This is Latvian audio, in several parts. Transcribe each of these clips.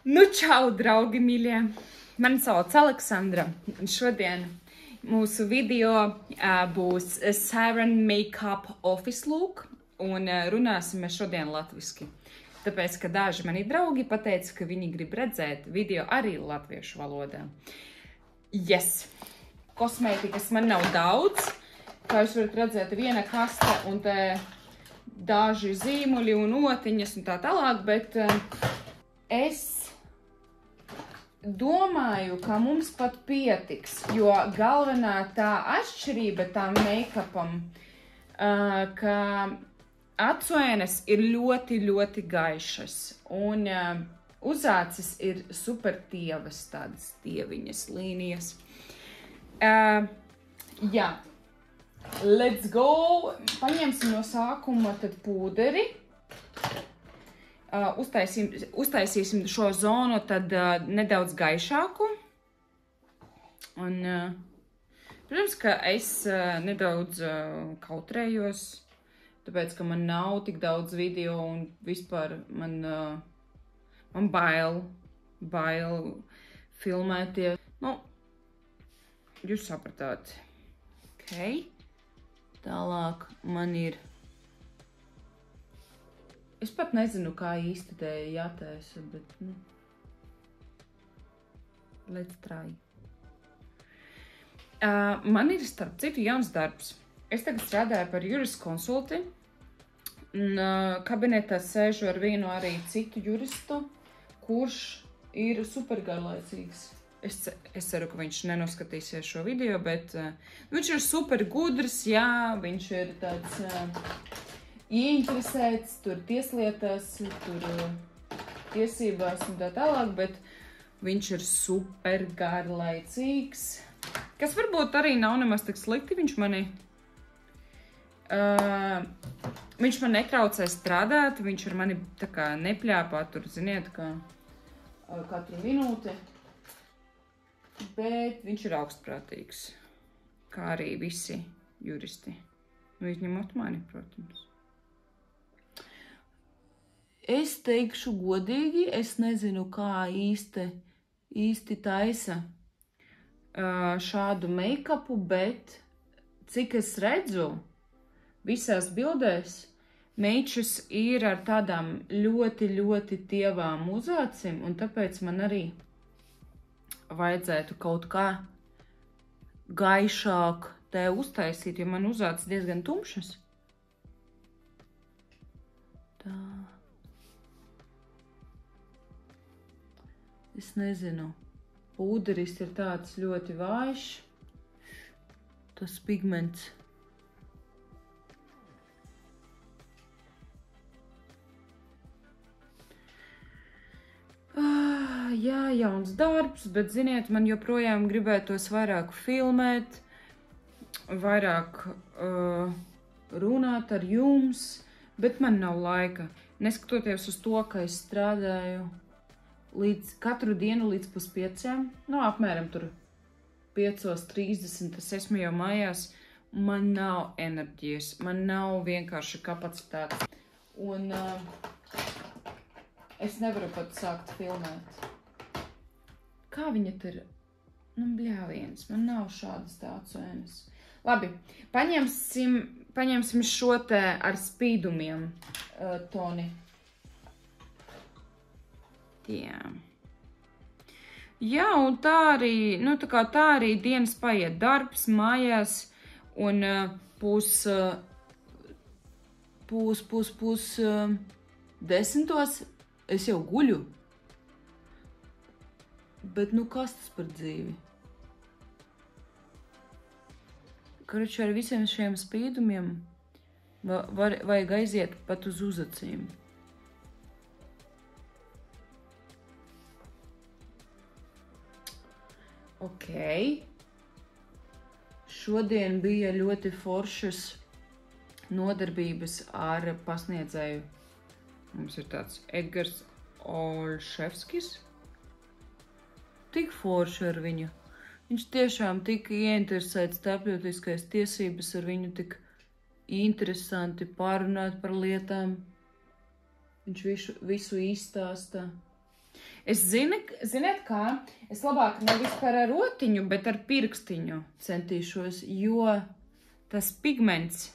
Nu, čau, draugi mīļie! Mani sauc Aleksandra. Šodien mūsu video būs Siren Makeup Office Look un runāsim mēs šodien latviski. Tāpēc, ka daži mani draugi pateica, ka viņi grib redzēt video arī latviešu valodā. Yes! Kosmētikas man nav daudz. Kā jūs varat redzēt, viena kaste un te daži zīmuļi un otiņas un tā tālāk, bet es domāju, ka mums pat pietiks, jo galvenā tā atšķirība tām make-upam, ka acuēnes ir ļoti, ļoti gaišas un uzācis ir super tievas, tādas tieviņas līnijas. Jā, let's go! Paņemsim no sākuma tad pūderi. Uztaisīsim šo zonu tad nedaudz gaišāku. Un, protams, ka es nedaudz kautrējos, tāpēc, ka man nav tik daudz video un vispār man bail filmēties. Nu, jūs sapratāt. Ok. Tālāk man ir... Es pat nezinu, kā īsti te jātaisa, bet, nu, let's try. Man ir starp citu jauns darbs. Es tagad strādāju par juriskonsulti, un kabinetā sēžu ar vienu arī citu juristu, kurš ir super garlaicīgs. Es ceru, ka viņš nenoskatīsies šo video, bet viņš ir super gudrs, jā, viņš ir tāds... ieinteresēts, tur tieslietās, tur tiesībās un tā tālāk, bet viņš ir super garlaicīgs, kas varbūt arī nav nemaz tik slikti, viņš man netraucē strādāt, viņš ar mani tā kā nepļāpā, tur, ziniet, kā katru minūti, bet viņš ir augstprātīgs, kā arī visi juristi, nu, izņemot mani, protams. Es teikšu godīgi, es nezinu, kā īsti taisa šādu make-upu, bet cik es redzu visās bildēs, meičus ir ar tādām ļoti, ļoti tievām uzācim, un tāpēc man arī vajadzētu kaut kā gaišāk te uztaisīt, jo man uzācis diezgan tumšas. Tā. Es nezinu, pūderis ir tāds ļoti vājš, tas pigments. Jā, jauns darbs, bet, ziniet, man joprojām gribētos vairāk filmēt, vairāk runāt ar jums, bet man nav laika. Neskatoties uz to, ka es strādāju katru dienu līdz 4:30, nu, apmēram tur 5:30, es esmu jau mājās, man nav enerģijas, man nav vienkārši kapacitātes. Un es nevaru pat sākt filmēt. Kā viņa tur? Nu, bļāviens, man nav šādas tāds ēnas. Labi, paņemsim šo te ar spīdumiem toni. Jā, un tā arī dienas paiet darbs, mājās, un pūs 10:00 es jau guļu. Bet, nu, kas tas par dzīvi? Karaču ar visiem šiem spīdumiem vajag aiziet pat uz uzacīm. Ok. Šodien bija ļoti foršas nodarbības ar pasniedzēju. Mums ir tāds Edgars Olševskis. Tik forši ar viņu. Viņš tiešām tik ieinteresēts starptautiskais tiesības, ar viņu tik interesanti pārunāt par lietām. Viņš visu izstāstā. Es ziniet kā, es labāk nevis par rotiņu, bet ar pirkstiņu centīšos, jo tas pigments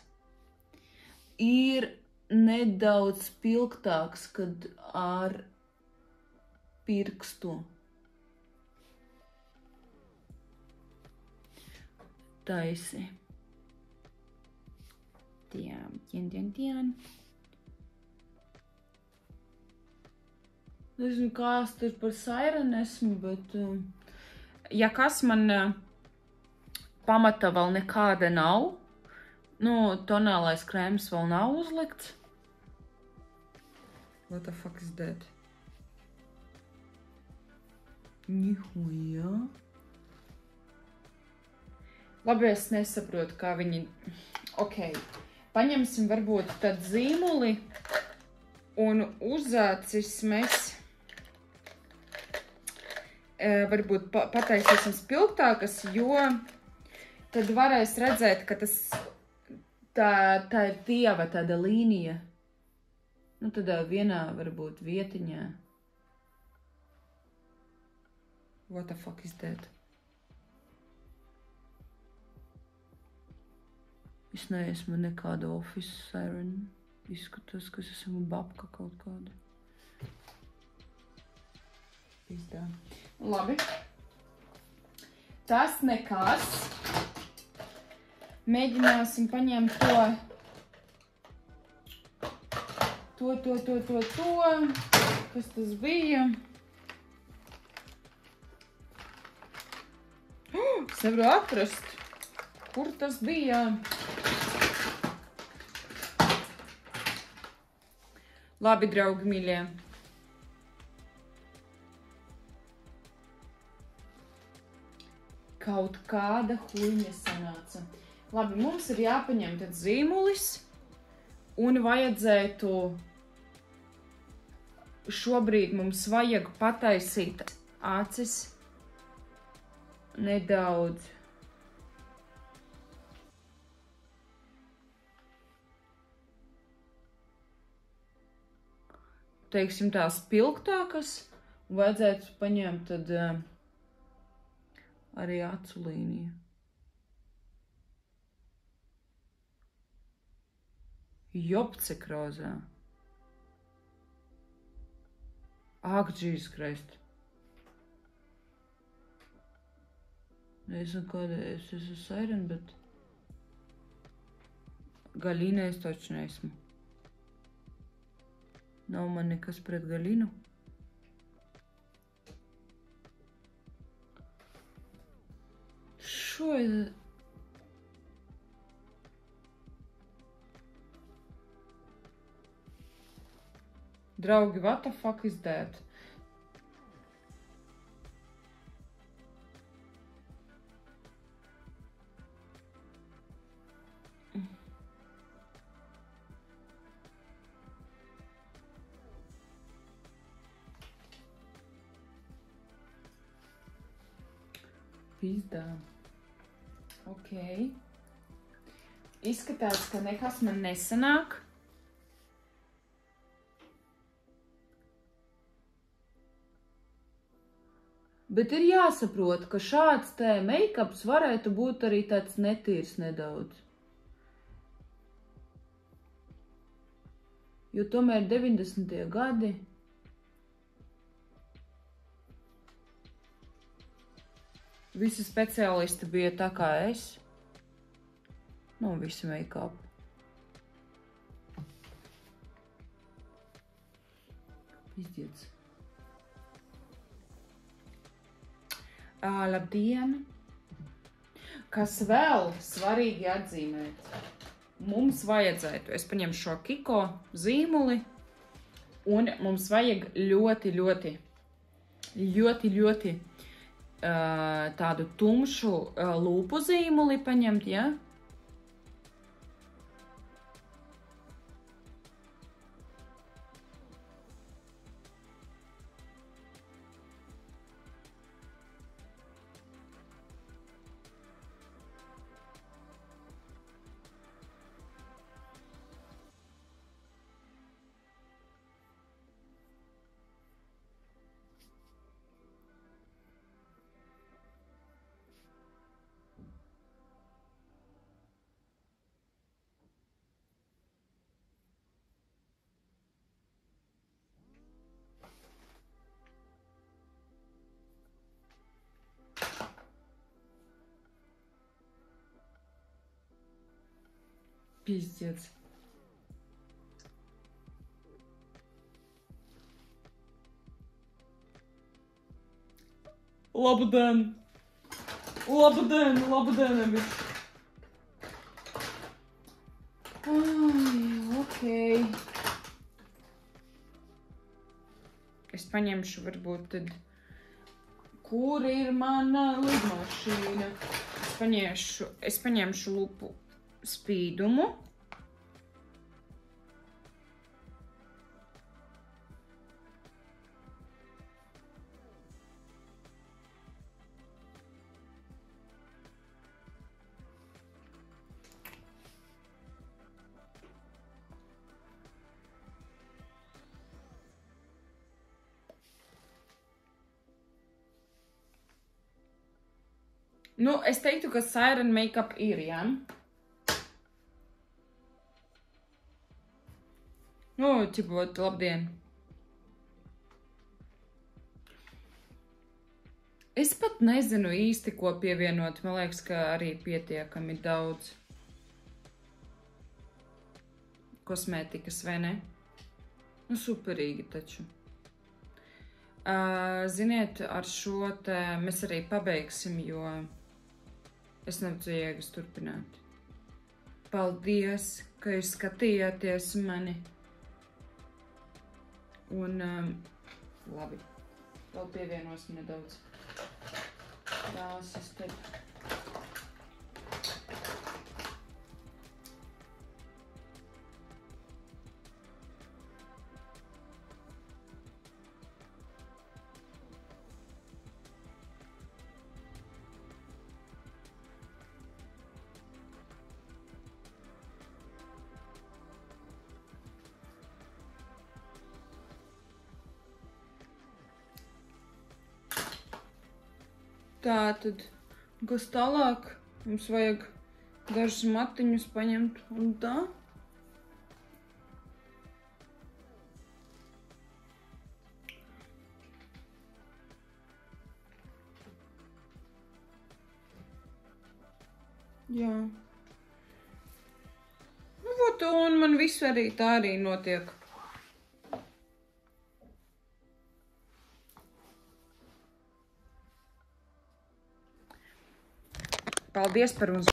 ir nedaudz spilgtāks, kad ar pirkstu. Taisi. Tien. Nezinu, kā es tur par saireni esmu, bet ja kas man pamata vēl nekāda nav, tonālais krēms vēl nav uzlikts. What the fuck is that? Nihuja. Labi, es nesaprotu, kā viņi... Ok, paņemsim varbūt tad zīmuli un uzācis mēs varbūt pataisīsim spilgtākas, jo tad varēs redzēt, ka tas tā ir dieva tāda līnija. Tādā vienā varbūt vietiņā. What the fuck is that? Es neesmu nekāda office siren. Izskatos, ka es esmu babka kaut kāda. Pizdā. Labi. Tas nekas. Mēģināsim paņemt to. Kas tas bija? Es nevaru atrast. Kur tas bija? Labi, draugi mīļie. Kaut kāda huļņa sanāca. Labi, mums ir jāpaņem tad zīmulis un vajadzētu šobrīd mums vajag pataisīt acis nedaudz. Teiksim tās spilgtākas, un vajadzētu paņemt tad arī acu līniju. Jop, cik rozā. Ak, Jesus Christ. Nezinu, kāda es esmu siren, bet Galīna es taču neesmu. Nav man nekas pret Galinu. Šo ir... Draugi, what the fuck is that? Pizdā. Ok. Izskatās, ka nekas man nesanāk. Bet ir jāsaprot, ka šāds te make-ups varētu būt arī tāds netīrs nedaudz. Jo tomēr 90. gadi. Visi speciālisti bija tā kā es. Visi make-up. Pizdiets. Labdien! Kas vēl svarīgi atzīmēt? Mums vajadzētu, es paņemu šo Kiko zīmuli, un mums vajag ļoti tādu tumšu lūpu zīmuli paņemt, ja? Pizdiec. Labdien! Labdien, abi! Okei. Es paņemšu varbūt tad, kur ir mana lidmašīna. Es paņemšu lupu spīdumu. Nu, es teiktu, ka Siren Makeup ir, jā? Nu, ķipot, labdien. Es pat nezinu īsti, ko pievienot. Man liekas, ka arī pietiekami daudz kosmētikas, vai ne? Nu, superīgi taču. Ziniet, ar šo te mēs arī pabeigsim, jo es nebūtu jēgas turpināt. Paldies, ka jūs skatījāties mani. Un, labi, vēl pievienosim nedaudz krāsas te. Tātad, kas tālāk? Mums vajag dažus matiņus paņemt un tā. Jā. Un man visu arī tā arī notiek. Paldies par uzmanību!